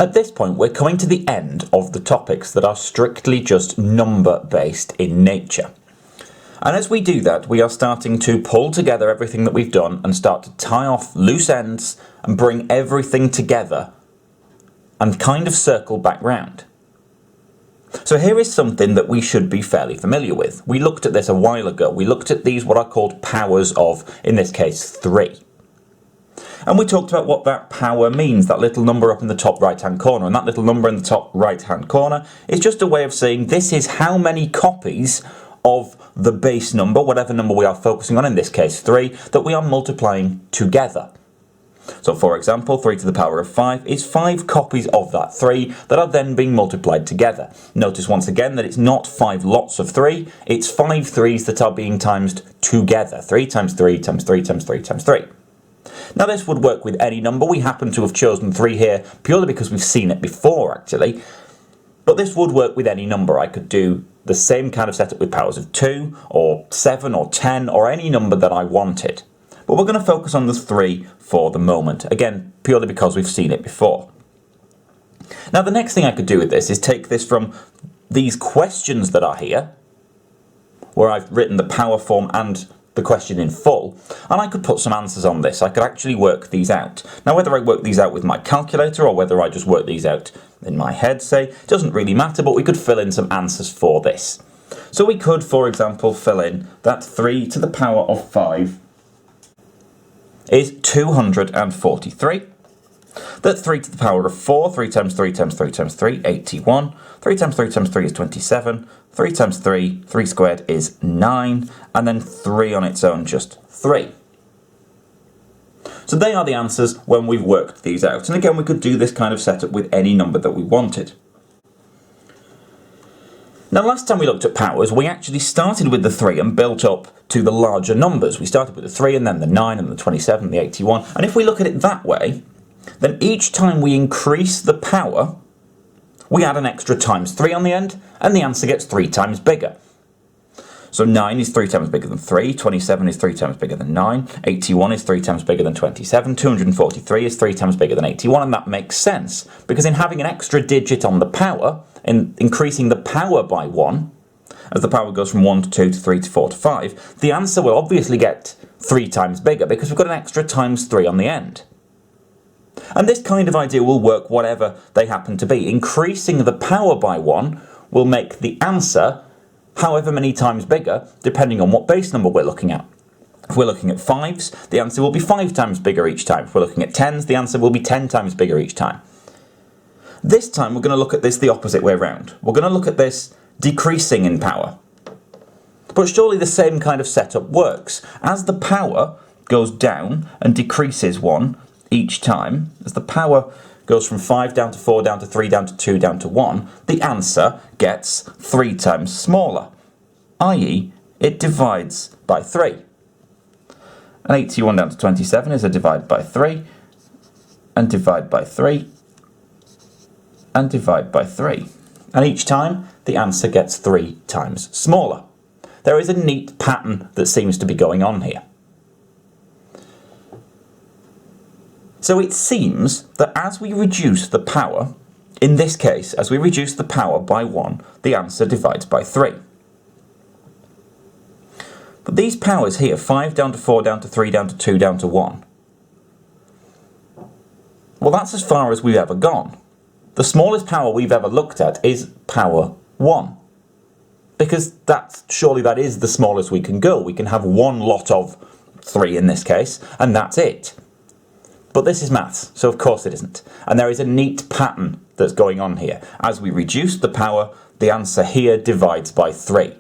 At this point, we're coming to the end of the topics that are strictly just number-based in nature. And as we do that, we are starting to pull together everything that we've done and start to tie off loose ends and bring everything together and kind of circle back round. So here is something that we should be fairly familiar with. We looked at this a while ago. We looked at these what are called powers of, in this case, 3. And we talked about what that power means, that little number up in the top right-hand corner. And that little number in the top right-hand corner is just a way of saying this is how many copies of the base number, whatever number we are focusing on, in this case 3, that we are multiplying together. So for example, 3 to the power of 5 is 5 copies of that 3 that are then being multiplied together. Notice once again that it's not 5 lots of 3, it's 5 3s that are being times together. 3 times 3 times 3 times 3 times 3. Now this would work with any number. We happen to have chosen 3 here purely because we've seen it before actually. But this would work with any number. I could do the same kind of setup with powers of 2 or 7 or 10 or any number that I wanted. But we're going to focus on the 3 for the moment. Again, purely because we've seen it before. Now the next thing I could do with this is take this from these questions that are here, where I've written the power form and the question in full, and I could put some answers on this. I could actually work these out. Now whether I work these out with my calculator or whether I just work these out in my head, say, doesn't really matter, but we could fill in some answers for this. So we could, for example, fill in that 3 to the power of 5 is 243. That 3 to the power of 4, 3 times 3 times 3 times 3, 81. 3 times 3 times 3 is 27. 3 times 3, 3 squared is 9. And then 3 on its own, just 3. So they are the answers when we've worked these out. And again, we could do this kind of setup with any number that we wanted. Now last time we looked at powers, we actually started with the 3 and built up to the larger numbers. We started with the 3 and then the 9 and the 27 and the 81. And if we look at it that way, then each time we increase the power, we add an extra times 3 on the end, and the answer gets 3 times bigger. So 9 is 3 times bigger than 3, 27 is 3 times bigger than 9, 81 is 3 times bigger than 27, 243 is 3 times bigger than 81, and that makes sense, because in having an extra digit on the power, in increasing the power by 1, as the power goes from 1 to 2 to 3 to 4 to 5, the answer will obviously get 3 times bigger, because we've got an extra times 3 on the end. And this kind of idea will work whatever they happen to be. Increasing the power by 1 will make the answer however many times bigger, depending on what base number we're looking at. If we're looking at 5s, the answer will be 5 times bigger each time. If we're looking at 10s, the answer will be 10 times bigger each time. This time we're going to look at this the opposite way around. We're going to look at this decreasing in power. But surely the same kind of setup works. As the power goes down and decreases 1 each time, as the power goes from 5 down to 4, down to 3, down to 2, down to 1, the answer gets 3 times smaller, i.e. it divides by 3. And 81 down to 27 is a divide by 3, and divide by 3, and divide by 3. And each time, the answer gets 3 times smaller. There is a neat pattern that seems to be going on here. So it seems that as we reduce the power, in this case, as we reduce the power by 1, the answer divides by 3. But these powers here, 5 down to 4, down to 3, down to 2, down to 1, well, that's as far as we've ever gone. The smallest power we've ever looked at is power 1. Because surely that is the smallest we can go. We can have one lot of 3 in this case, and that's it. But this is maths, so of course it isn't. And there is a neat pattern that's going on here. As we reduce the power, the answer here divides by 3.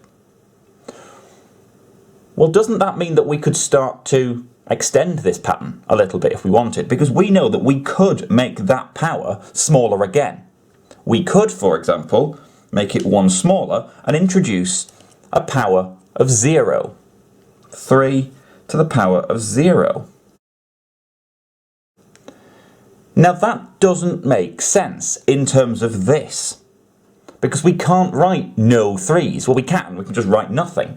Well, doesn't that mean that we could start to extend this pattern a little bit if we wanted? Because we know that we could make that power smaller again. We could, for example, make it 1 smaller and introduce a power of 0. 3 to the power of 0. Now that doesn't make sense in terms of this, because we can't write no 3s. Well, we can just write nothing.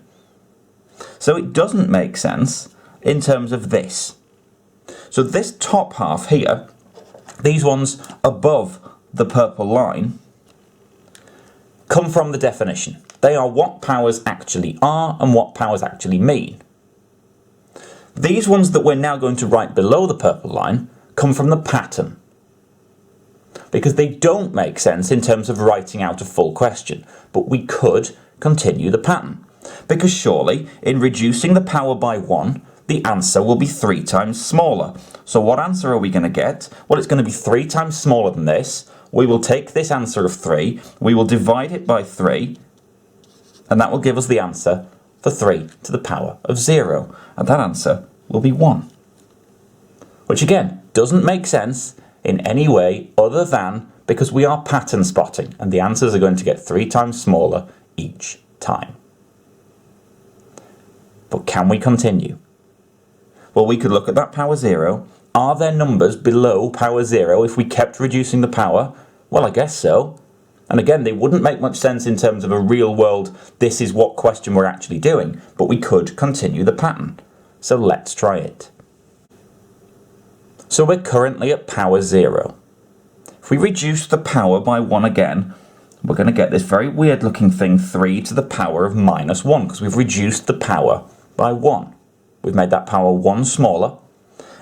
So it doesn't make sense in terms of this. So this top half here, these ones above the purple line come from the definition. They are what powers actually are and what powers actually mean. These ones that we're now going to write below the purple line come from the pattern, because they don't make sense in terms of writing out a full question, but we could continue the pattern. Because surely, in reducing the power by 1, the answer will be 3 times smaller. So what answer are we going to get? Well, it's going to be 3 times smaller than this. We will take this answer of 3, we will divide it by 3, and that will give us the answer for 3 to the power of 0. And that answer will be 1. Which again, doesn't make sense in any way other than because we are pattern spotting, and the answers are going to get 3 times smaller each time. But can we continue? Well, we could look at that power 0. Are there numbers below power 0 if we kept reducing the power? Well, I guess so. And again, they wouldn't make much sense in terms of a real world, this is what question we're actually doing, but we could continue the pattern. So let's try it. So we're currently at power 0. If we reduce the power by 1 again, we're going to get this very weird looking thing, 3 to the power of minus 1, because we've reduced the power by 1. We've made that power 1 smaller.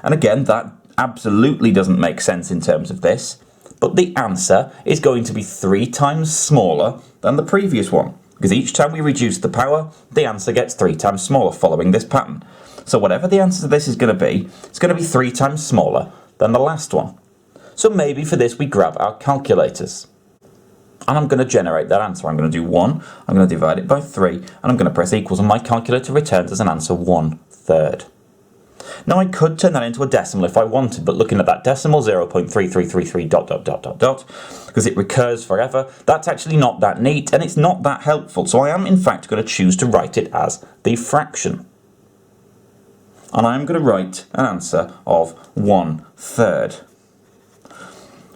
And again, that absolutely doesn't make sense in terms of this, but the answer is going to be 3 times smaller than the previous one, because each time we reduce the power, the answer gets 3 times smaller following this pattern. So whatever the answer to this is going to be, it's going to be 3 times smaller than the last one. So maybe for this we grab our calculators. And I'm going to generate that answer. I'm going to do 1, I'm going to divide it by 3, and I'm going to press equals, and my calculator returns as an answer 1/3. Now I could turn that into a decimal if I wanted, but looking at that decimal, 0.3333 ... because it recurs forever, that's actually not that neat, and it's not that helpful. So I am in fact going to choose to write it as the fraction. And I'm going to write an answer of 1/3.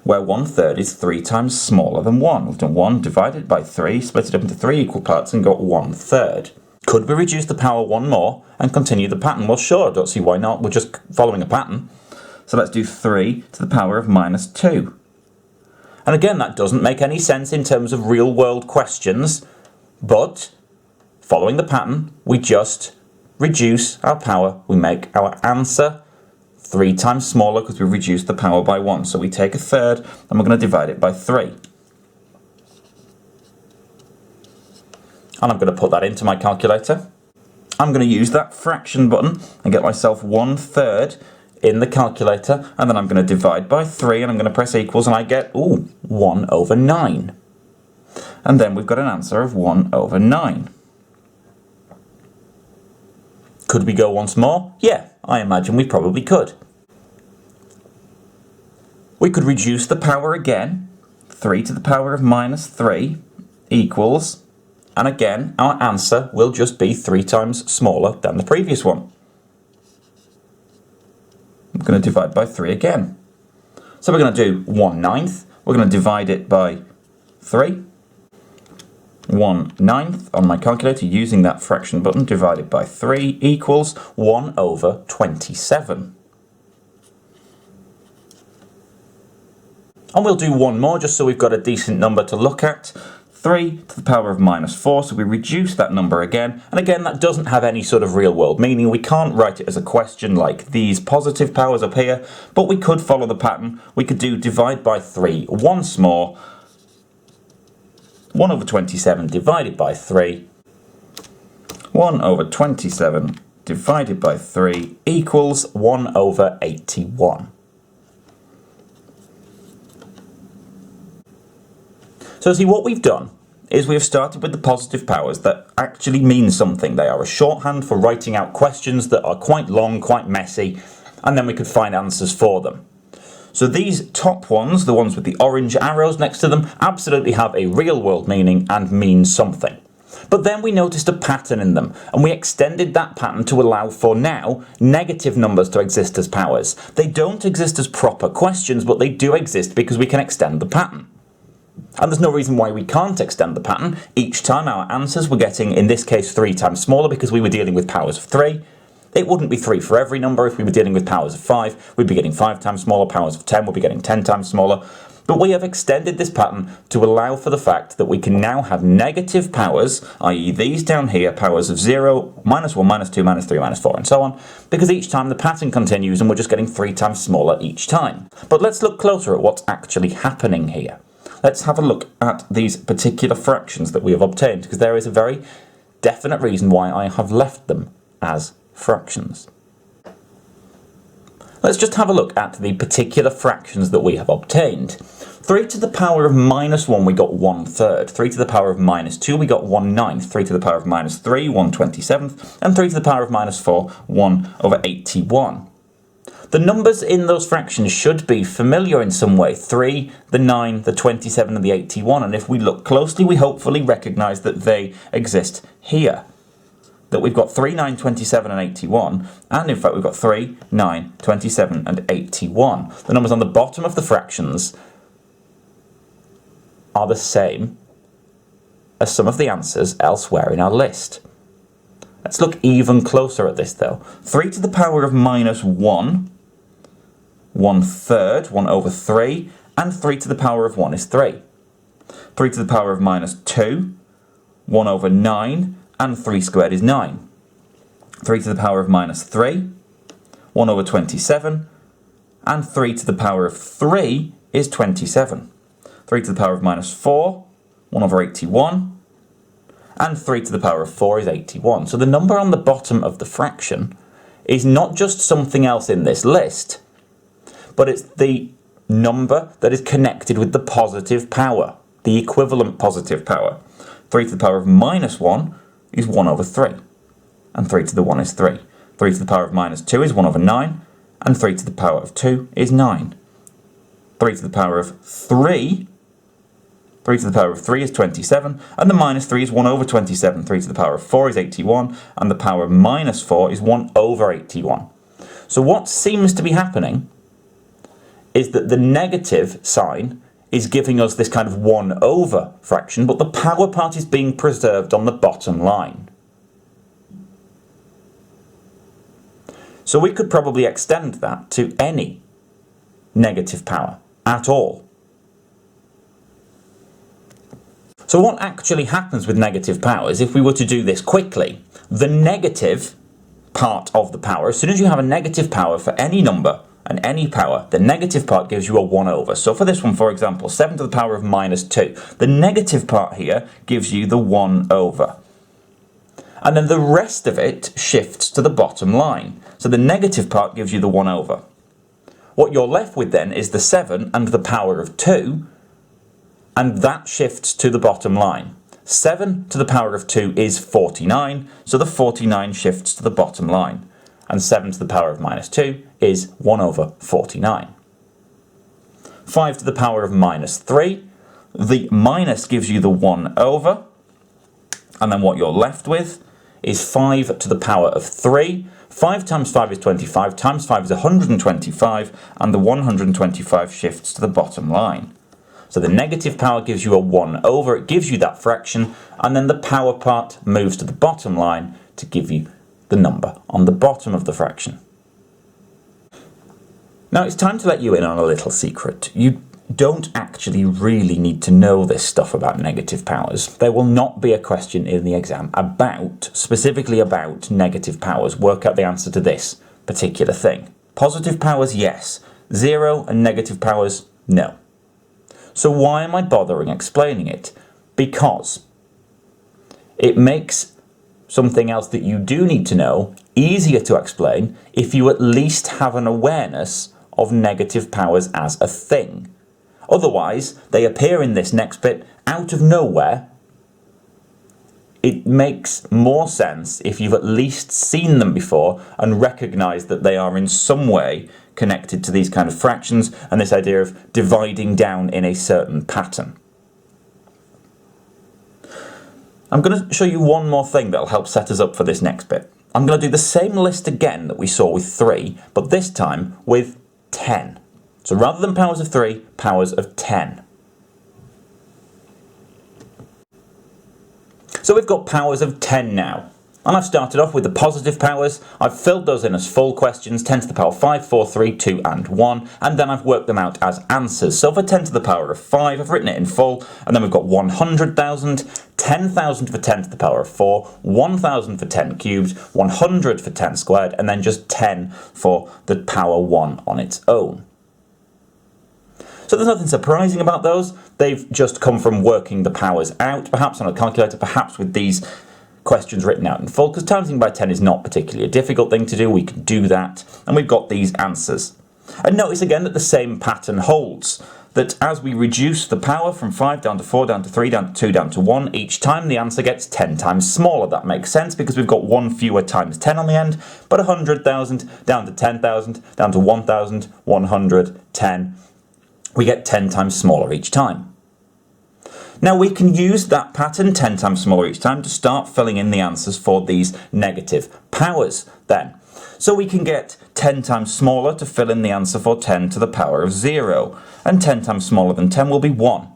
Where 1/3 is 3 times smaller than 1. We've done 1 divided by 3, split it up into 3 equal parts and got 1/3. Could we reduce the power 1 more and continue the pattern? Well, sure, I don't see why not. We're just following a pattern. So let's do 3 to the power of minus 2. And again, that doesn't make any sense in terms of real world questions, but following the pattern, we just reduce our power. We make our answer 3 times smaller because we reduced the power by 1. So we take 1/3 and we're going to divide it by 3. And I'm going to put that into my calculator. I'm going to use that fraction button and get myself 1/3 in the calculator, and then I'm going to divide by 3 and I'm going to press equals, and I get 1/9. And then we've got an answer of 1/9. Could we go once more? Yeah, I imagine we probably could. We could reduce the power again. 3 to the power of minus 3 equals, and again our answer will just be 3 times smaller than the previous one. I'm going to divide by 3 again. So we're going to do 1/9. We're going to divide it by 3. 1/9 on my calculator using that fraction button, divided by 3 equals 1/27. And we'll do one more just so we've got a decent number to look at. 3 to the power of minus 4, so we reduce that number again, and again that doesn't have any sort of real world meaning. We can't write it as a question like these positive powers up here, but we could follow the pattern. We could do divide by 3 once more. 1/27 divided by 3. 1/27 divided by 3 equals 1/81. So see, what we've done is we've started with the positive powers that actually mean something. They are a shorthand for writing out questions that are quite long, quite messy, and then we could find answers for them. So these top ones, the ones with the orange arrows next to them, absolutely have a real world meaning and mean something. But then we noticed a pattern in them, and we extended that pattern to allow for now negative numbers to exist as powers. They don't exist as proper questions, but they do exist because we can extend the pattern. And there's no reason why we can't extend the pattern. Each time our answers were getting, in this case, 3 times smaller because we were dealing with powers of 3. It wouldn't be 3 for every number. If we were dealing with powers of 5, we'd be getting 5 times smaller. Powers of 10 would be getting 10 times smaller. But we have extended this pattern to allow for the fact that we can now have negative powers, i.e. these down here, powers of 0, -1, -2, -3, -4, and so on, because each time the pattern continues and we're just getting 3 times smaller each time. But let's look closer at what's actually happening here. Let's have a look at these particular fractions that we have obtained, because there is a very definite reason why I have left them as fractions. Let's just have a look at the particular fractions that we have obtained. 3 to the power of -1 we got 1/3, 3 to the power of -2 we got 1/9, 3 to the power of -3, 1/27, and 3 to the power of -4, 1/81. The numbers in those fractions should be familiar in some way. 3, the 9, the 27 and the 81, and if we look closely we hopefully recognise that they exist here. That we've got 3, 9, 27 and 81, and in fact we've got 3, 9, 27 and 81. The numbers on the bottom of the fractions are the same as some of the answers elsewhere in our list. Let's look even closer at this though. 3 to the power of -1, 1/3, 1/3, and 3 to the power of 1 is 3. 3 to the power of -2, 1/9, and 3 squared is 9. 3 to the power of -3, 1/27, and 3 to the power of 3 is 27. 3 to the power of -4, 1/81, and 3 to the power of 4 is 81. So the number on the bottom of the fraction is not just something else in this list, but it's the number that is connected with the positive power, the equivalent positive power. 3 to the power of -1 is 1/3, and 3 to the 1 is 3. 3 to the power of -2 is 1/9, and 3 to the power of 2 is 9. 3 to the power of 3, 3 to the power of 3 is 27, and the -3 is 1/27. 3 to the power of 4 is 81, and the power of -4 is 1/81. So what seems to be happening is that the negative sign is giving us this kind of 1/, fraction, but the power part is being preserved on the bottom line. So we could probably extend that to any negative power at all. So what actually happens with negative powers, if we were to do this quickly, the negative part of the power, as soon as you have a negative power for any number, and any power, the negative part gives you a 1/. So for this one, for example, 7 to the power of -2, the negative part here gives you the 1/. And then the rest of it shifts to the bottom line. So the negative part gives you the 1/. What you're left with then is the 7 and the power of 2, and that shifts to the bottom line. 7 to the power of 2 is 49, so the 49 shifts to the bottom line. And 7 to the power of -2 is 1/49. 5 to the power of -3, the minus gives you the 1/, and then what you're left with is 5 to the power of 3. 5 times 5 is 25, times 5 is 125, and the 125 shifts to the bottom line. So the negative power gives you a 1/, it gives you that fraction, and then the power part moves to the bottom line to give you the number on the bottom of the fraction. Now it's time to let you in on a little secret. You don't actually really need to know this stuff about negative powers. There will not be a question in the exam specifically about negative powers. Work out the answer to this particular thing. Positive powers, yes. 0 and negative powers, no. So why am I bothering explaining it? Because it makes something else that you do need to know easier to explain if you at least have an awareness of negative powers as a thing. Otherwise, they appear in this next bit out of nowhere. It makes more sense if you've at least seen them before and recognise that they are in some way connected to these kind of fractions and this idea of dividing down in a certain pattern. I'm going to show you one more thing that will help set us up for this next bit. I'm going to do the same list again that we saw with 3, but this time with 10. So rather than powers of 3, powers of 10. So we've got powers of 10 now. And I've started off with the positive powers. I've filled those in as full questions, 10 to the power 5, 4, 3, 2 and 1, and then I've worked them out as answers. So for 10 to the power of 5, I've written it in full, and then we've got 100,000, 10,000 for 10 to the power of 4, 1,000 for 10 cubed, 100 for 10 squared, and then just 10 for the power 1 on its own. So there's nothing surprising about those. They've just come from working the powers out, perhaps on a calculator, perhaps with these questions written out in full, because timesing by 10 is not particularly a difficult thing to do. We can do that, and we've got these answers. And notice again that the same pattern holds, that as we reduce the power from 5 down to 4, down to 3, down to 2, down to 1, each time the answer gets 10 times smaller. That makes sense because we've got one fewer times 10 on the end, but 100,000 down to 10,000, down to 1,000, 100, 10. We get 10 times smaller each time. Now we can use that pattern, 10 times smaller each time, to start filling in the answers for these negative powers then. So we can get 10 times smaller to fill in the answer for 10 to the power of 0. And 10 times smaller than 10 will be 1.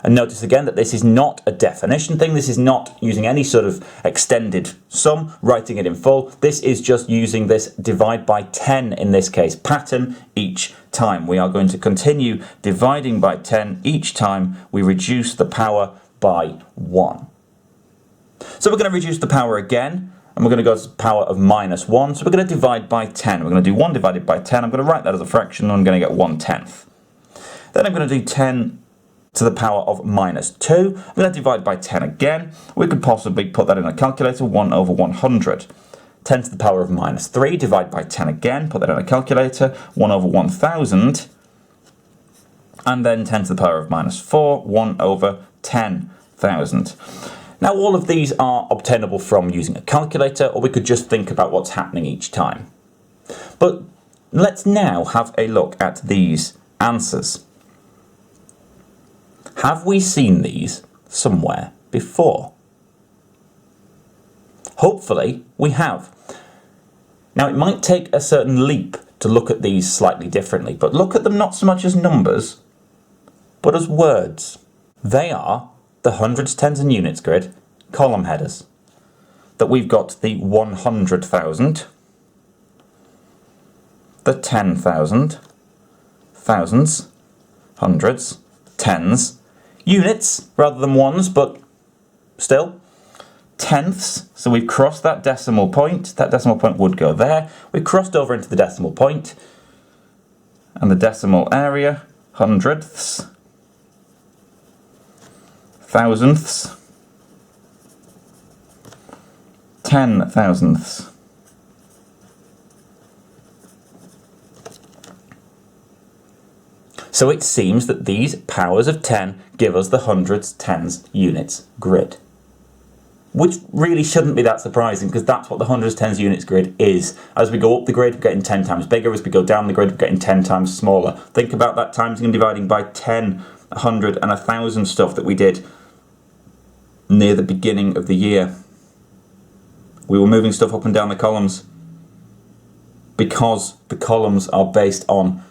And notice again that this is not a definition thing. This is not using any sort of extended sum, writing it in full. This is just using this divide by 10, in this case, pattern each time. We are going to continue dividing by 10 each time we reduce the power by 1. So we're going to reduce the power again, and we're going to go to the power of minus 1. So we're going to divide by 10. We're going to do 1 divided by 10. I'm going to write that as a fraction, and I'm going to get 1/10. Then I'm going to do 10 to the power of minus 2. I'm going to divide by 10 again. We could possibly put that in a calculator, 1 over 100. 10 to the power of minus 3, divide by 10 again, put that in a calculator, 1 over 1,000. And then 10 to the power of minus 4, 1 over 10,000. Now all of these are obtainable from using a calculator, or we could just think about what's happening each time. But let's now have a look at these answers. Have we seen these somewhere before? Hopefully we have. Now it might take a certain leap to look at these slightly differently, but look at them not so much as numbers, but as words. They are the hundreds, tens and units grid column headers. That we've got the 100,000, the 10,000, thousands, hundreds, tens, units rather than ones, but still, tenths. So we've crossed that decimal point. That decimal point would go there. We've crossed over into the decimal point, and the decimal area, hundredths, thousandths, 10,000ths. So it seems that these powers of 10 give us the hundreds, tens, units grid. Which really shouldn't be that surprising, because that's what the hundreds, tens, units grid is. As we go up the grid, we're getting 10 times bigger. As we go down the grid, we're getting 10 times smaller. Think about that timesing and dividing by 10, 100 and 1,000 stuff that we did near the beginning of the year. We were moving stuff up and down the columns because the columns are based on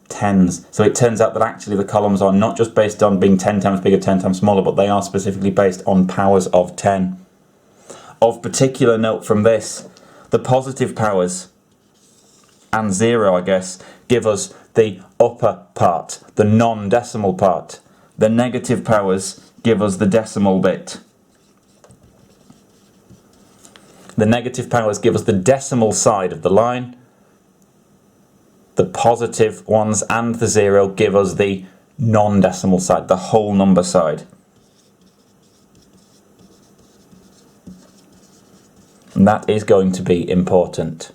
tens. So it turns out that actually the columns are not just based on being 10 times bigger, 10 times smaller, but they are specifically based on powers of 10. Of particular note from this, the positive powers and 0, I guess, give us the upper part, the non-decimal part. The negative powers give us the decimal bit. The negative powers give us the decimal side of the line. The positive ones and the 0 give us the non-decimal side, the whole number side. And that is going to be important.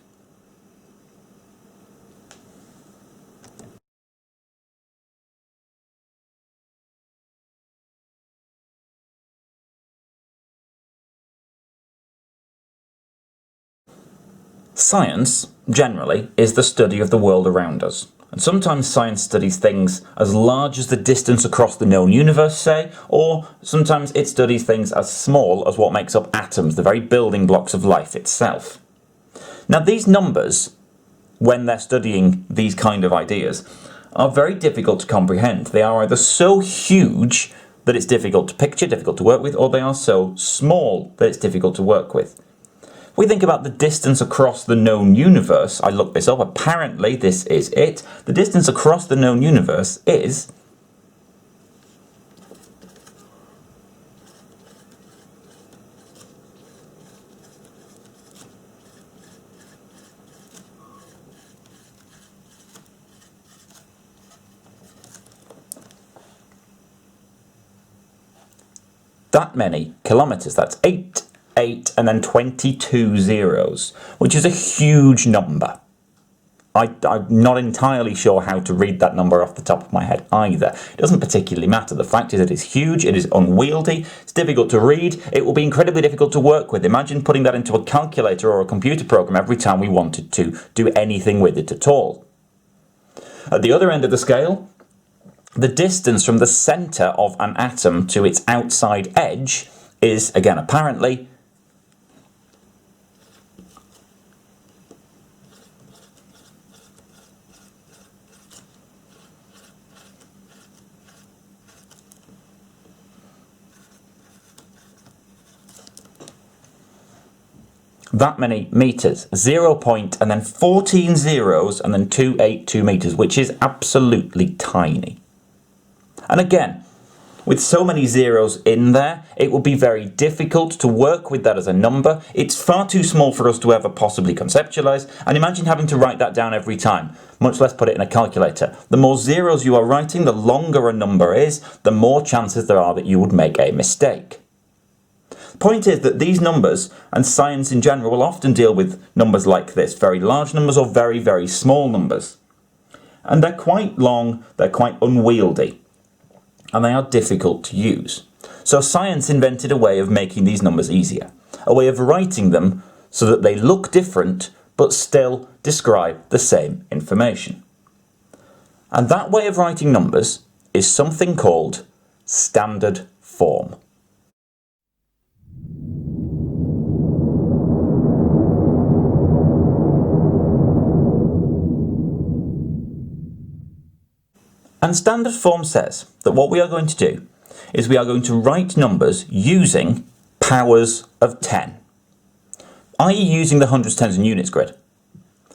Science, generally, is the study of the world around us. And sometimes science studies things as large as the distance across the known universe, say, or sometimes it studies things as small as what makes up atoms, the very building blocks of life itself. Now these numbers, when they're studying these kind of ideas, are very difficult to comprehend. They are either so huge that it's difficult to picture, difficult to work with, or they are so small that it's difficult to work with. If we think about the distance across the known universe, I looked this up, apparently this is it. The distance across the known universe is that many kilometres. That's 8, 8 and then 22 zeros, which is a huge number. I'm not entirely sure how to read that number off the top of my head either. It doesn't particularly matter. The fact is it is huge, it is unwieldy, it's difficult to read, it will be incredibly difficult to work with. Imagine putting that into a calculator or a computer program every time we wanted to do anything with it at all. At the other end of the scale, the distance from the centre of an atom to its outside edge is, again, apparently that many metres. 0 point and then 14 zeros and then 282 metres, which is absolutely tiny. And again, with so many zeros in there, it will be very difficult to work with that as a number. It's far too small for us to ever possibly conceptualise. And imagine having to write that down every time, much less put it in a calculator. The more zeros you are writing, the longer a number is, the more chances there are that you would make a mistake. The point is that these numbers, and science in general, will often deal with numbers like this, very large numbers or very, very small numbers. And they're quite long, they're quite unwieldy, and they are difficult to use. So science invented a way of making these numbers easier, a way of writing them so that they look different but still describe the same information. And that way of writing numbers is something called standard form. And standard form says that what we are going to do is we are going to write numbers using powers of 10, i.e. using the hundreds, tens and units grid.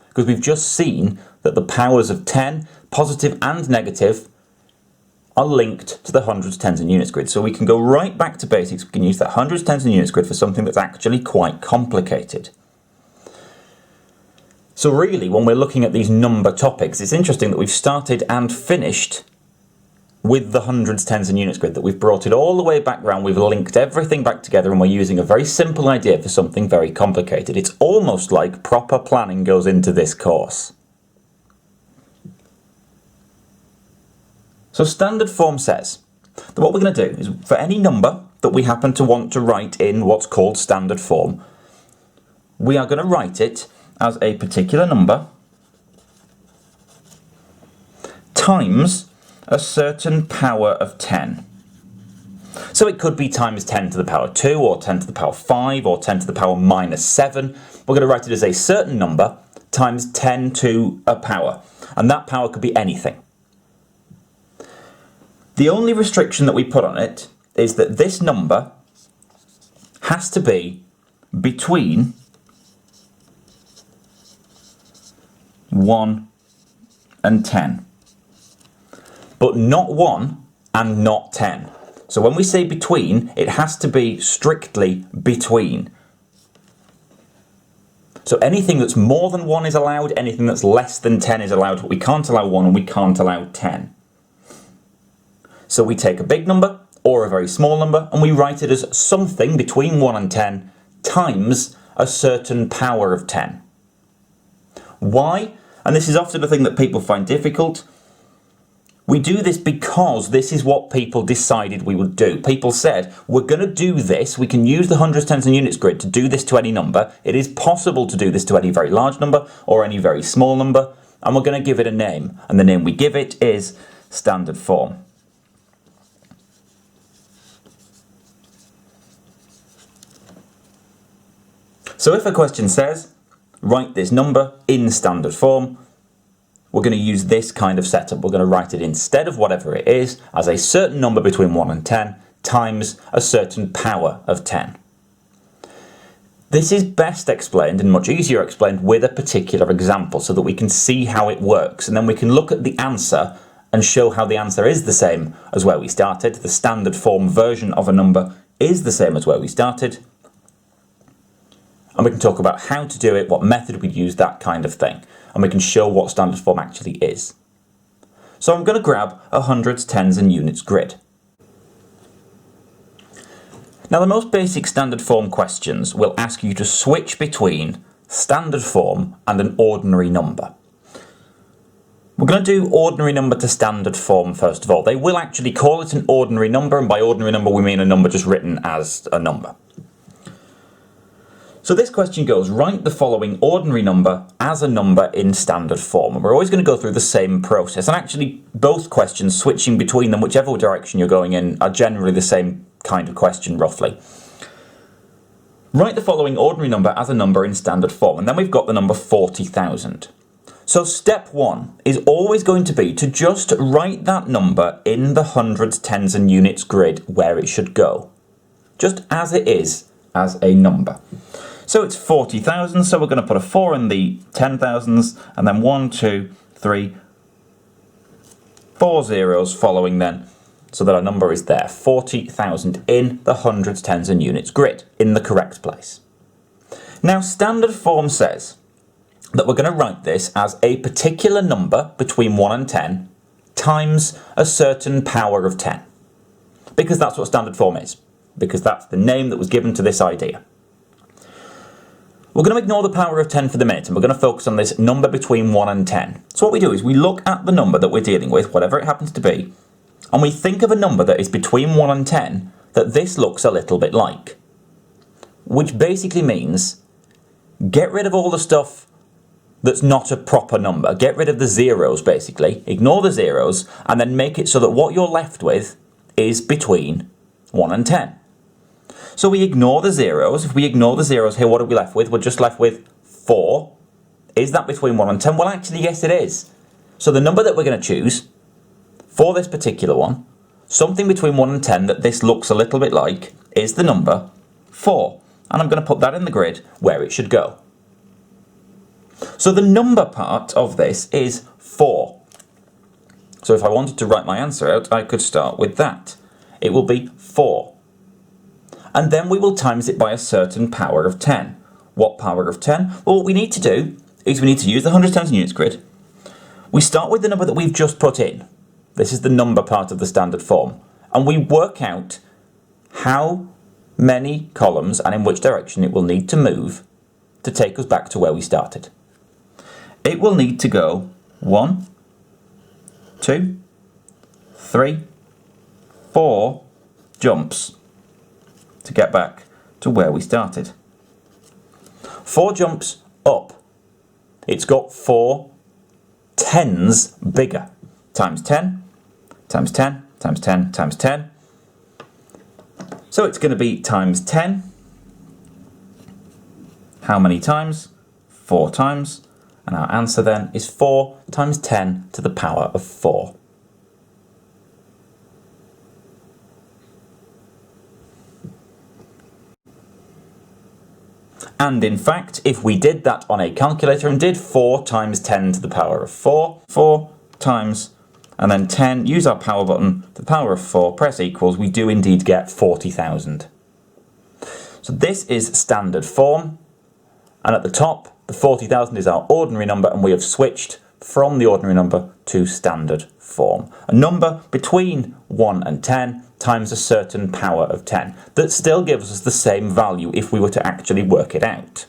Because we've just seen that the powers of 10, positive and negative, are linked to the hundreds, tens and units grid. So we can go right back to basics. We can use that hundreds, tens and units grid for something that's actually quite complicated. So really, when we're looking at these number topics, it's interesting that we've started and finished with the hundreds, tens and units grid, that we've brought it all the way back round, we've linked everything back together, and we're using a very simple idea for something very complicated. It's almost like proper planning goes into this course. So standard form says that what we're going to do is, for any number that we happen to want to write in what's called standard form, we are going to write it as a particular number times a certain power of 10. So it could be times 10 to the power 2 or 10 to the power 5 or 10 to the power minus 7. We're going to write it as a certain number times 10 to a power, and that power could be anything. The only restriction that we put on it is that this number has to be between 1 and 10, but not 1 and not 10. So when we say between, it has to be strictly between. So anything that's more than 1 is allowed, anything that's less than 10 is allowed, but we can't allow 1 and we can't allow 10. So we take a big number or a very small number and we write it as something between 1 and 10 times a certain power of 10. Why? And this is often a thing that people find difficult. We do this because this is what people decided we would do. People said, we're going to do this. We can use the hundreds, tens and units grid to do this to any number. It is possible to do this to any very large number or any very small number. And we're going to give it a name. And the name we give it is standard form. So if a question says, write this number in standard form, we're going to use this kind of setup. We're going to write it instead of whatever it is as a certain number between 1 and 10 times a certain power of 10. This is best explained and much easier explained with a particular example so that we can see how it works, and then we can look at the answer and show how the answer is the same as where we started. The standard form version of a number is the same as where we started. And we can talk about how to do it, what method we'd use, that kind of thing. And we can show what standard form actually is. So I'm going to grab a hundreds, tens and units grid. Now the most basic standard form questions will ask you to switch between standard form and an ordinary number. We're going to do ordinary number to standard form first of all. They will actually call it an ordinary number, and by ordinary number we mean a number just written as a number. So this question goes, write the following ordinary number as a number in standard form. And we're always going to go through the same process. And actually both questions, switching between them, whichever direction you're going in, are generally the same kind of question roughly. Write the following ordinary number as a number in standard form. And then we've got the number 40,000. So step one is always going to be to just write that number in the hundreds, tens and units grid where it should go. Just as it is as a number. So it's 40,000, so we're going to put a 4 in the 10,000s, and then 1, 2, 3, 4 zeros following then, so that our number is there, 40,000 in the hundreds, tens and units grid, in the correct place. Now standard form says that we're going to write this as a particular number between 1 and 10 times a certain power of 10. Because that's what standard form is. Because that's the name that was given to this idea. We're going to ignore the power of 10 for the minute, and we're going to focus on this number between 1 and 10. So what we do is we look at the number that we're dealing with, whatever it happens to be, and we think of a number that is between 1 and 10 that this looks a little bit like. Which basically means get rid of all the stuff that's not a proper number. Get rid of the zeros, basically. Ignore the zeros, and then make it so that what you're left with is between 1 and 10. So we ignore the zeros. If we ignore the zeros here, what are we left with? We're just left with 4. Is that between 1 and 10? Well, actually, yes, it is. So the number that we're going to choose for this particular one, something between 1 and 10 that this looks a little bit like, is the number 4. And I'm going to put that in the grid where it should go. So the number part of this is 4. So if I wanted to write my answer out, I could start with that. It will be 4. And then we will times it by a certain power of 10. What power of 10? Well, what we need to do is we need to use the hundreds, tens and units grid. We start with the number that we've just put in. This is the number part of the standard form. And we work out how many columns and in which direction it will need to move to take us back to where we started. It will need to go 1, 2, 3, 4 jumps to get back to where we started. 4 jumps up. It's got 4 tens bigger. Times 10, times 10, times 10, times 10. So it's going to be times 10. How many times? 4 times. And our answer then is 4 times 10 to the power of 4. And in fact, if we did that on a calculator and did 4 times 10 to the power of 4, 4 times, and then 10, use our power button, the power of 4, press equals, we do indeed get 40,000. So this is standard form, and at the top, the 40,000 is our ordinary number, and we have switched from the ordinary number to standard form. A number between 1 and 10 times a certain power of 10. That still gives us the same value if we were to actually work it out.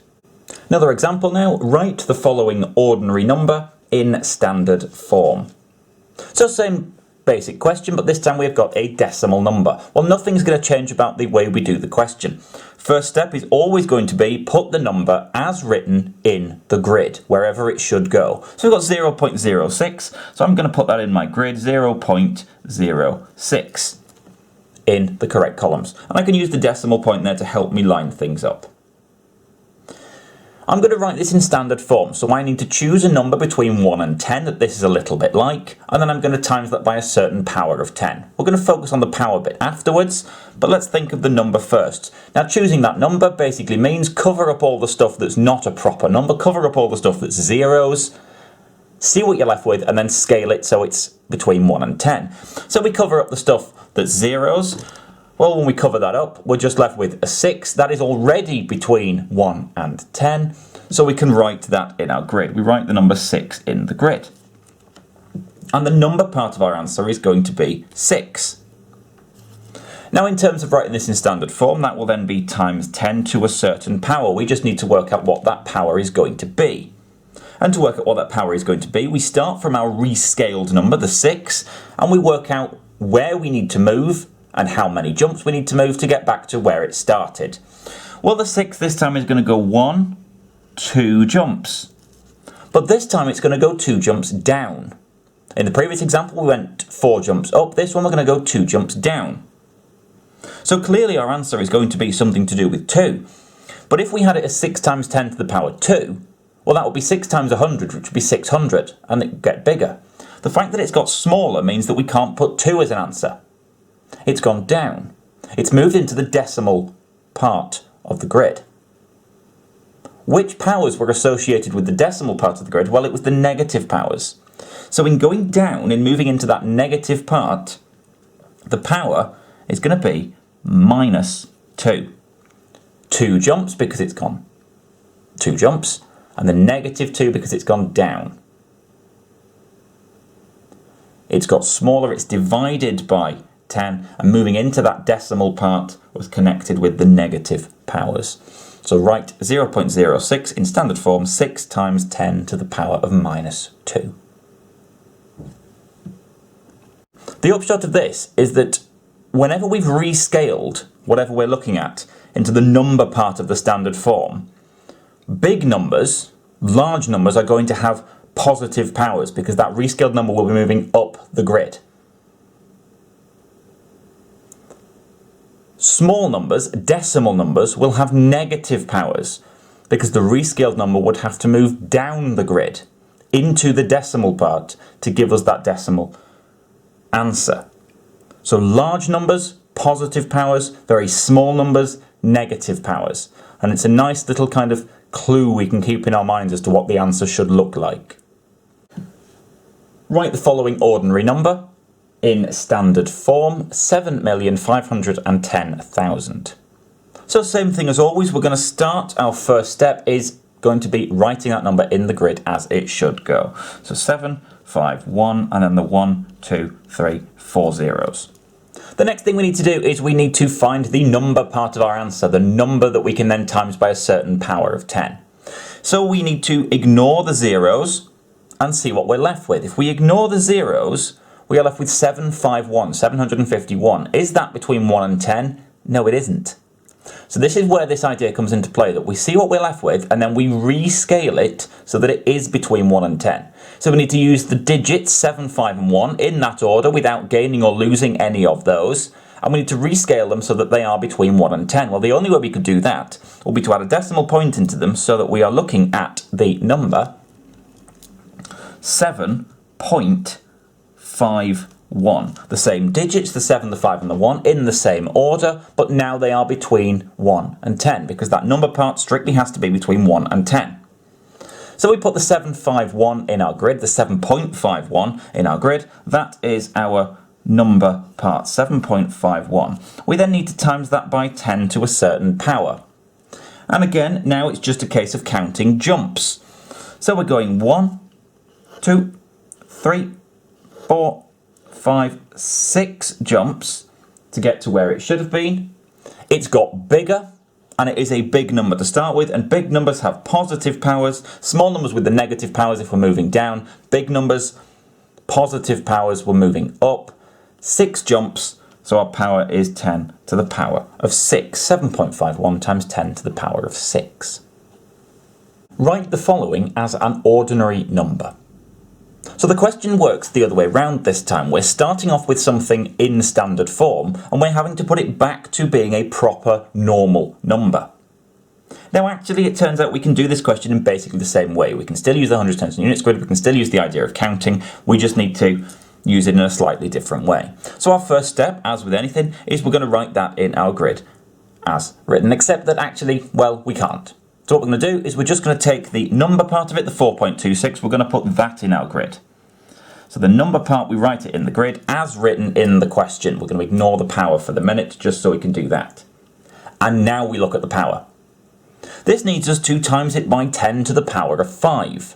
Another example now, write the following ordinary number in standard form. So same basic question, but this time we've got a decimal number. Well, nothing's going to change about the way we do the question. First step is always going to be put the number as written in the grid, wherever it should go. So we've got 0.06, so I'm going to put that in my grid, 0.06 in the correct columns. And I can use the decimal point there to help me line things up. I'm going to write this in standard form, so I need to choose a number between 1 and 10 that this is a little bit like, and then I'm going to times that by a certain power of 10. We're going to focus on the power bit afterwards, but let's think of the number first. Now, choosing that number basically means cover up all the stuff that's not a proper number, cover up all the stuff that's zeros, see what you're left with, and then scale it so it's between 1 and 10. So we cover up the stuff that's zeros. Well, when we cover that up, we're just left with a 6. That is already between 1 and 10, so we can write that in our grid. We write the number 6 in the grid. And the number part of our answer is going to be 6. Now, in terms of writing this in standard form, that will then be times 10 to a certain power. We just need to work out what that power is going to be. And to work out what that power is going to be, we start from our rescaled number, the 6, and we work out where we need to move and how many jumps we need to move to get back to where it started. Well, the 6 this time is going to go 1, 2 jumps. But this time it's going to go 2 jumps down. In the previous example, we went 4 jumps up. This one, we're going to go 2 jumps down. So clearly our answer is going to be something to do with 2. But if we had it as 6 times 10 to the power 2, well, that would be 6 times 100, which would be 600, and it would get bigger. The fact that it's got smaller means that we can't put 2 as an answer. It's gone down. It's moved into the decimal part of the grid. Which powers were associated with the decimal part of the grid? Well, it was the negative powers. So in going down, in moving into that negative part, the power is going to be minus 2. 2 jumps because it's gone 2 jumps, and the negative 2 because it's gone down. It's got smaller, it's divided by 10, and moving into that decimal part was connected with the negative powers. So write 0.06 in standard form, 6 times 10 to the power of minus 2. The upshot of this is that whenever we've rescaled whatever we're looking at into the number part of the standard form, big numbers, large numbers, are going to have positive powers because that rescaled number will be moving up the grid. Small numbers, decimal numbers, will have negative powers because the rescaled number would have to move down the grid into the decimal part to give us that decimal answer. So large numbers, positive powers, very small numbers, negative powers. And it's a nice little kind of clue we can keep in our minds as to what the answer should look like. Write the following ordinary number in standard form, 7,510,000. So same thing as always, we're going to start, our first step is going to be writing that number in the grid as it should go. So 7, 5, 1, and then the 1, 2, 3, 4 zeros. The next thing we need to do is we need to find the number part of our answer, the number that we can then times by a certain power of 10. So we need to ignore the zeros and see what we're left with. If we ignore the zeros, we are left with 751, 751. Is that between 1 and 10? No, it isn't. So this is where this idea comes into play, that we see what we're left with and then we rescale it so that it is between 1 and 10. So we need to use the digits 7, 5 and 1 in that order without gaining or losing any of those. And we need to rescale them so that they are between 1 and 10. Well, the only way we could do that will be to add a decimal point into them so that we are looking at the number 7.51. The same digits, the 7, the 5 and the 1, in the same order, but now they are between 1 and 10 because that number part strictly has to be between 1 and 10. So we put the 751 in our grid, the 7.51 in our grid. That is our number part, 7.51. We then need to times that by 10 to a certain power. And again, now it's just a case of counting jumps. So we're going 1, 2, 3, 4, 5, 6 jumps to get to where it should have been. It's got bigger, and it is a big number to start with, and big numbers have positive powers, small numbers with the negative powers if we're moving down, big numbers, positive powers, we're moving up. 6 jumps, so our power is 10 to the power of 6. 7.51 times 10 to the power of 6. Write the following as an ordinary number. So the question works the other way round this time. We're starting off with something in standard form and we're having to put it back to being a proper normal number. Now actually it turns out we can do this question in basically the same way. We can still use the hundreds, tens and units grid, we can still use the idea of counting, we just need to use it in a slightly different way. So our first step, as with anything, is we're going to write that in our grid as written, except that actually, well, we can't. So what we're going to do is we're just going to take the number part of it, the 4.26, we're going to put that in our grid. So the number part, we write it in the grid as written in the question. We're going to ignore the power for the minute just so we can do that. And now we look at the power. This needs us to times it by 10 to the power of 5.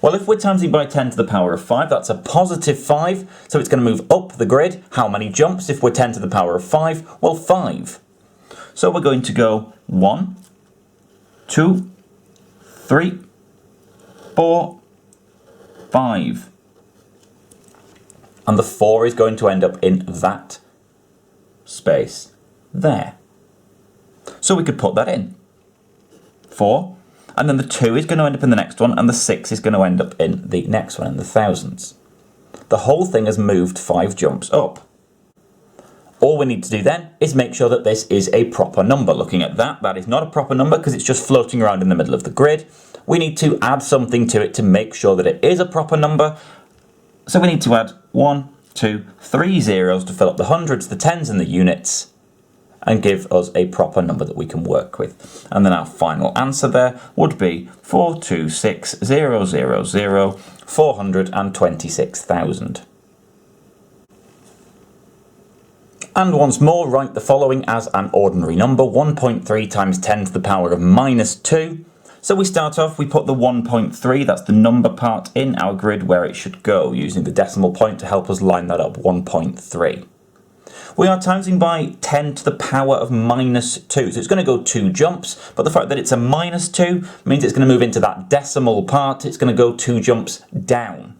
Well, if we're timesing by 10 to the power of 5, that's a positive 5, so it's going to move up the grid. How many jumps if we're 10 to the power of 5? Well, 5. So we're going to go 1, 2, 3, 4, 5. And the 4 is going to end up in that space there. So we could put that in. 4. And then the 2 is going to end up in the next one, and the 6 is going to end up in the next one, in the thousands. The whole thing has moved 5 jumps up. All we need to do then is make sure that this is a proper number. Looking at that, that is not a proper number because it's just floating around in the middle of the grid. We need to add something to it to make sure that it is a proper number. So we need to add 1, 2, 3 zeros to fill up the hundreds, the tens and the units, and give us a proper number that we can work with. And then our final answer there would be 426,000, 426,000. And once more, write the following as an ordinary number, 1.3 times 10 to the power of minus 2. So we start off, we put the 1.3, that's the number part, in our grid where it should go, using the decimal point to help us line that up, 1.3. We are timesing by 10 to the power of minus 2. So it's going to go 2 jumps, but the fact that it's a minus 2 means it's going to move into that decimal part. It's going to go 2 jumps down.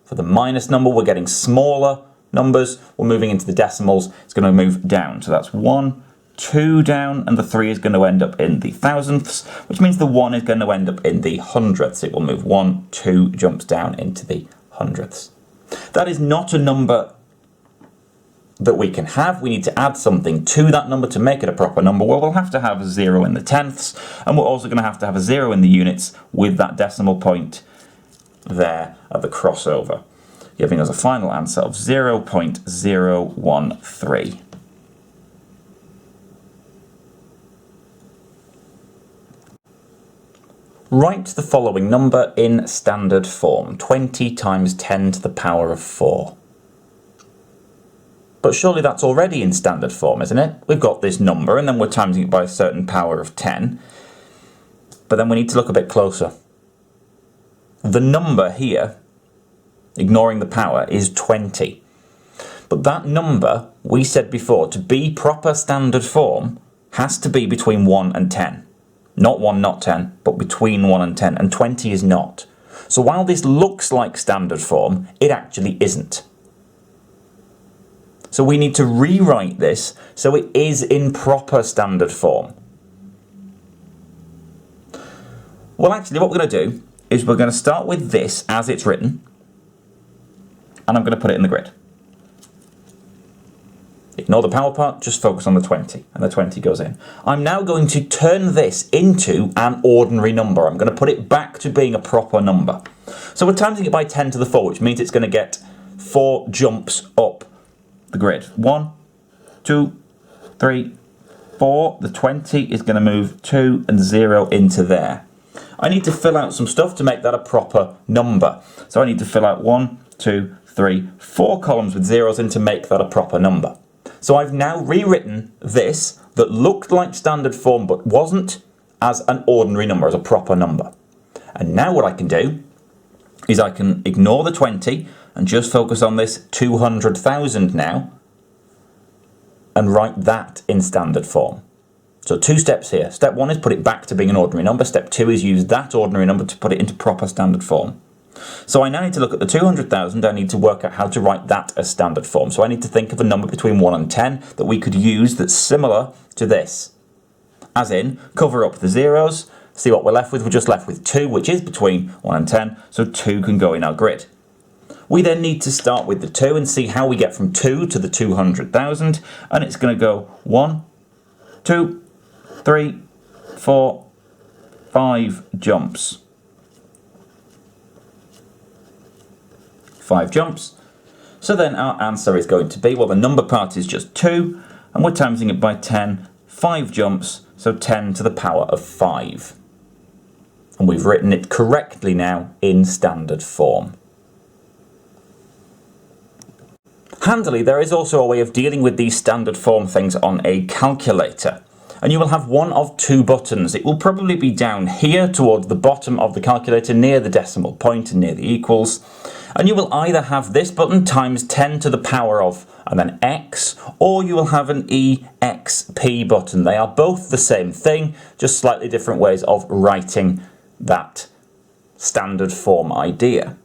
For the minus number, we're getting smaller numbers. We're moving into the decimals. It's going to move down. So that's 1, 2 down, and the 3 is going to end up in the thousandths, which means the 1 is going to end up in the hundredths. It will move 1, 2 jumps down into the hundredths. That is not a number that we can have. We need to add something to that number to make it a proper number. Well, we'll have to have a 0 in the tenths, and we're also going to have a 0 in the units with that decimal point there at the crossover, giving us a final answer of 0.013. Write the following number in standard form, 20 times 10 to the power of 4. But surely that's already in standard form, isn't it? We've got this number and then we're timesing it by a certain power of 10. But then we need to look a bit closer. The number here, ignoring the power, is 20. But that number, we said before, to be proper standard form, has to be between 1 and 10. Not 1, not 10, but between 1 and 10, and 20 is not. So while this looks like standard form, it actually isn't. So we need to rewrite this so it is in proper standard form. Well, actually, what we're going to do is we're going to start with this as it's written, and I'm going to put it in the grid. Ignore the power part, just focus on the 20, and the 20 goes in. I'm now going to turn this into an ordinary number. I'm going to put it back to being a proper number. So we're timesing it by 10 to the 4, which means it's going to get 4 jumps up the grid. 1, 2, 3, 4. The 20 is going to move 2 and 0 into there. I need to fill out some stuff to make that a proper number. So I need to fill out 1, 2, 3, 4 columns with zeros in to make that a proper number. So I've now rewritten this that looked like standard form but wasn't as an ordinary number, as a proper number. And now what I can do is I can ignore the 20 and just focus on this 200,000 now and write that in standard form. So 2 steps here. Step 1 is put it back to being an ordinary number. Step 2 is use that ordinary number to put it into proper standard form. So I now need to look at the 200,000. I need to work out how to write that as standard form. So I need to think of a number between 1 and 10 that we could use that's similar to this. As in, cover up the zeros. See what we're left with? We're just left with 2, which is between 1 and 10. So 2 can go in our grid. We then need to start with the 2 and see how we get from 2 to the 200,000. And it's going to go 1, 2, 3, for 5 jumps. 5 jumps. So then our answer is going to be, well, the number part is just 2, and we're timesing it by 10, 5 jumps, so 10 to the power of 5. And we've written it correctly now in standard form. Handily, there is also a way of dealing with these standard form things on a calculator. And you will have one of 2 buttons. It will probably be down here towards the bottom of the calculator near the decimal point and near the equals. And you will either have this button times 10 to the power of and then x, or you will have an exp button. They are both the same thing, just slightly different ways of writing that standard form idea.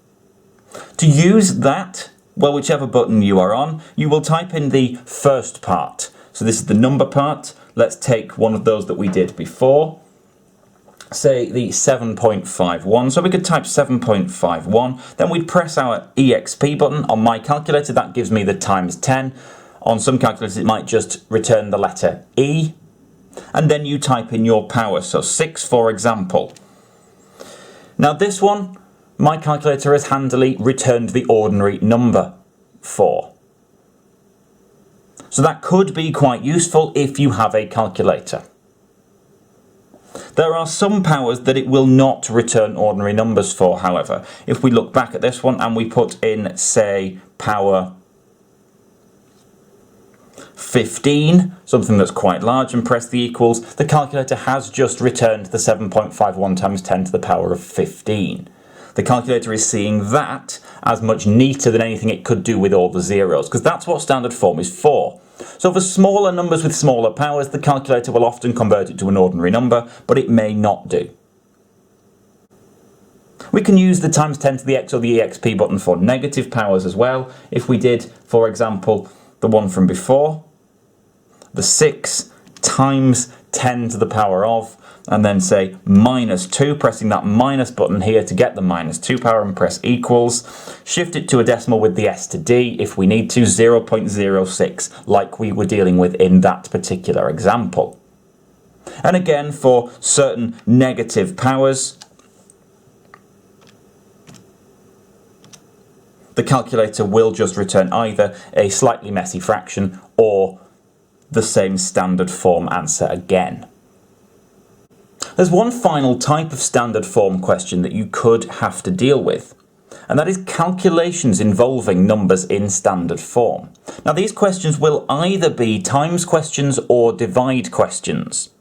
To use that, well, whichever button you are on, you will type in the first part. So this is the number part. Let's take one of those that we did before. Say the 7.51. So we could type 7.51. Then we'd press our exp button. On my calculator, that gives me the times 10. On some calculators, it might just return the letter E. And then you type in your power. So 6, for example. Now this one, my calculator has handily returned the ordinary number 4. So that could be quite useful if you have a calculator. There are some powers that it will not return ordinary numbers for, however. If we look back at this one and we put in, say, power 15, something that's quite large, and press the equals, the calculator has just returned the 7.51 times 10 to the power of 15. The calculator is seeing that as much neater than anything it could do with all the zeros, because that's what standard form is for. So for smaller numbers with smaller powers, the calculator will often convert it to an ordinary number, but it may not do. We can use the times 10 to the x or the exp button for negative powers as well. If we did, for example, the one from before, the 6 times 10 to the power of, and then say minus 2, pressing that minus button here to get the minus 2 power and press equals. Shift it to a decimal with the s to d if we need to, 0.06, like we were dealing with in that particular example. And again, for certain negative powers, the calculator will just return either a slightly messy fraction or the same standard form answer again. There's one final type of standard form question that you could have to deal with, and that is calculations involving numbers in standard form. Now these questions will either be times questions or divide questions.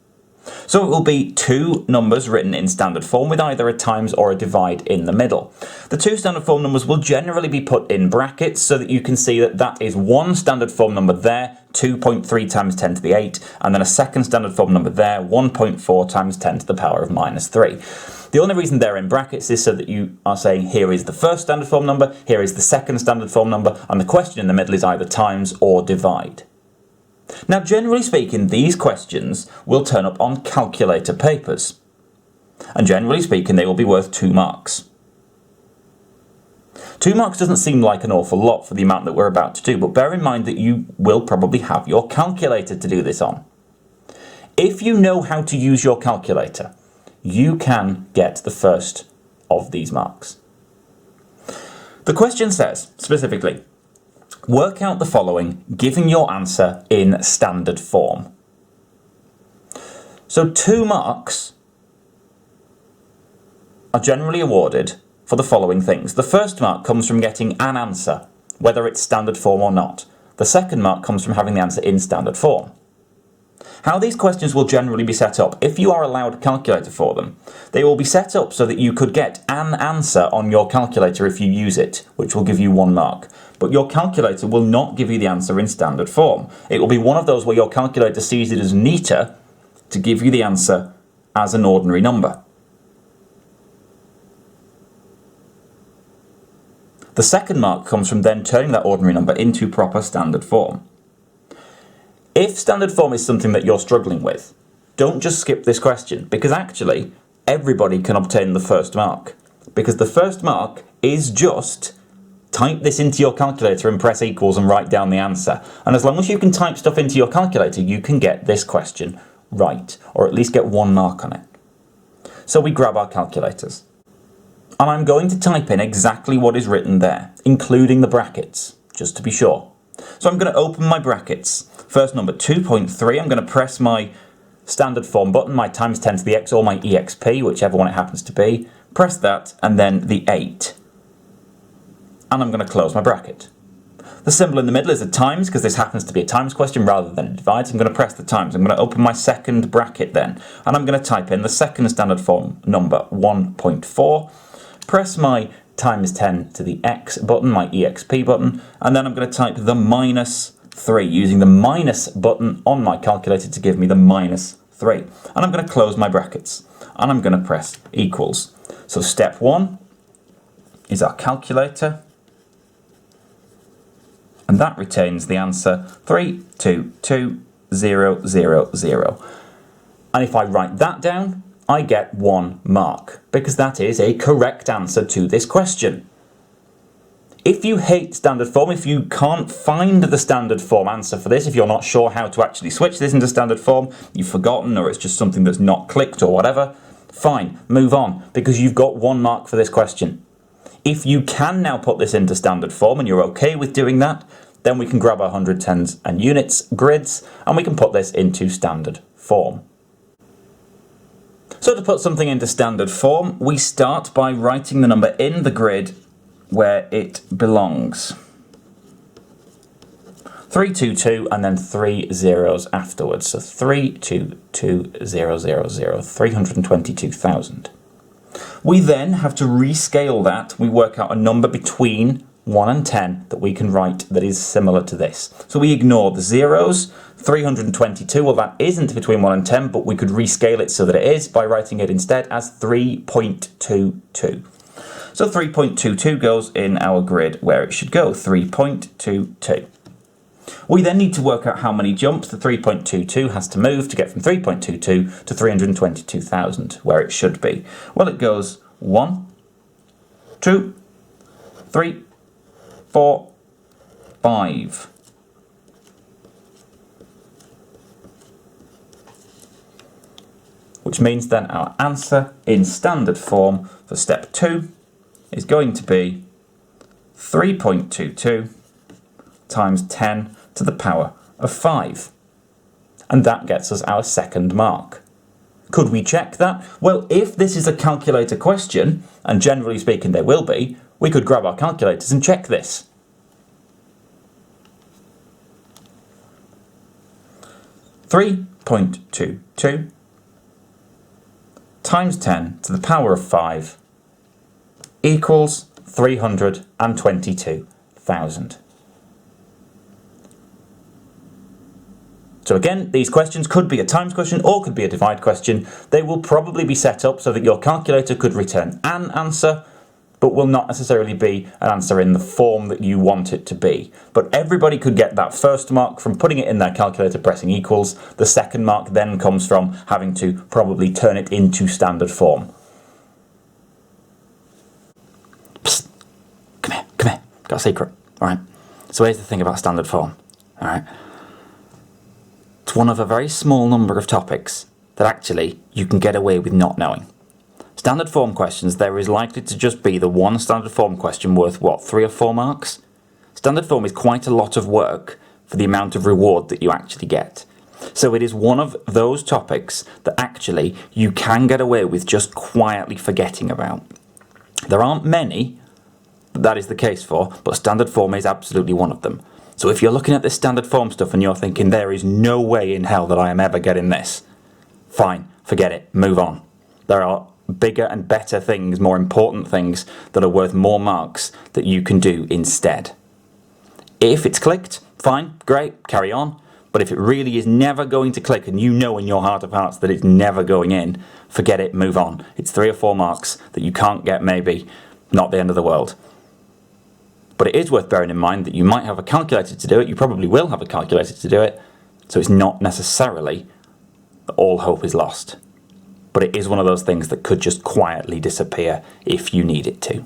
So it will be 2 numbers written in standard form with either a times or a divide in the middle. The 2 standard form numbers will generally be put in brackets so that you can see that that is one standard form number there, 2.3 times 10 to the 8, and then a second standard form number there, 1.4 times 10 to the power of minus 3. The only reason they're in brackets is so that you are saying here is the first standard form number, here is the second standard form number, and the question in the middle is either times or divide. Now, generally speaking, these questions will turn up on calculator papers. And generally speaking, they will be worth 2 marks. 2 marks doesn't seem like an awful lot for the amount that we're about to do, but bear in mind that you will probably have your calculator to do this on. If you know how to use your calculator, you can get the first of these marks. The question says, specifically, work out the following, giving your answer in standard form. So 2 marks are generally awarded for the following things. The first mark comes from getting an answer, whether it's standard form or not. The second mark comes from having the answer in standard form. How these questions will generally be set up, if you are allowed a calculator for them, they will be set up so that you could get an answer on your calculator if you use it, which will give you 1 mark. But your calculator will not give you the answer in standard form. It will be one of those where your calculator sees it as neater to give you the answer as an ordinary number. The second mark comes from then turning that ordinary number into proper standard form. If standard form is something that you're struggling with, don't just skip this question, because actually everybody can obtain the first mark. Because the first mark is just type this into your calculator and press equals and write down the answer. And as long as you can type stuff into your calculator, you can get this question right, or at least get 1 mark on it. So we grab our calculators. And I'm going to type in exactly what is written there, including the brackets, just to be sure. So I'm going to open my brackets. First number 2.3, I'm going to press my standard form button, my times 10 to the x or my exp, whichever one it happens to be. Press that and then the 8. And I'm going to close my bracket. The symbol in the middle is a times because this happens to be a times question rather than a divide. So I'm going to press the times. I'm going to open my second bracket then. And I'm going to type in the second standard form number 1.4. Press my times 10 to the x button, my exp button. And then I'm going to type the -3 using the minus button on my calculator to give me the -3. And I'm going to close my brackets. And I'm going to press equals. So step 1 is our calculator. And that retains the answer 322000. And if I write that down, I get 1 mark, because that is a correct answer to this question. If you hate standard form, if you can't find the standard form answer for this, if you're not sure how to actually switch this into standard form, you've forgotten, or it's just something that's not clicked or whatever, fine, move on, because you've got 1 mark for this question. If you can now put this into standard form and you're okay with doing that, then we can grab our 110s and units grids and we can put this into standard form. So to put something into standard form, we start by writing the number in the grid where it belongs. 322 and then 3 zeros afterwards. So 322000, 322,000. We then have to rescale that. We work out a number between 1 and 10 that we can write that is similar to this. So we ignore the zeros. 322, well, that isn't between 1 and 10, but we could rescale it so that it is by writing it instead as 3.22. So 3.22 goes in our grid where it should go, 3.22. We then need to work out how many jumps the 3.22 has to move to get from 3.22 to 322,000, where it should be. Well, it goes 1, 2, 3, 4, 5. Which means then our answer in standard form for step 2 is going to be 3.22 times 10 to the power of 5. And that gets us our second mark. Could we check that? Well, if this is a calculator question, and generally speaking there will be, we could grab our calculators and check this. .22 times 10 to the power of 5 equals 322,000. So again, these questions could be a times question or could be a divide question. They will probably be set up so that your calculator could return an answer, but will not necessarily be an answer in the form that you want it to be. But everybody could get that first mark from putting it in their calculator, pressing equals. The second mark then comes from having to probably turn it into standard form. Psst. Come here, got a secret, all right? So here's the thing about standard form, all right? It's one of a very small number of topics that actually you can get away with not knowing. Standard form questions, there is likely to just be the one standard form question worth, what, 3 or 4 marks? Standard form is quite a lot of work for the amount of reward that you actually get. So it is one of those topics that actually you can get away with just quietly forgetting about. There aren't many that is the case for, but standard form is absolutely one of them. So if you're looking at this standard form stuff and you're thinking there is no way in hell that I am ever getting this, fine, forget it, move on. There are bigger and better things, more important things that are worth more marks that you can do instead. If it's clicked, fine, great, carry on. But if it really is never going to click and you know in your heart of hearts that it's never going in, forget it, move on. It's 3 or 4 marks that you can't get maybe, not the end of the world. But it is worth bearing in mind that you might have a calculator to do it, you probably will have a calculator to do it, so it's not necessarily that all hope is lost. But it is one of those things that could just quietly disappear if you need it to.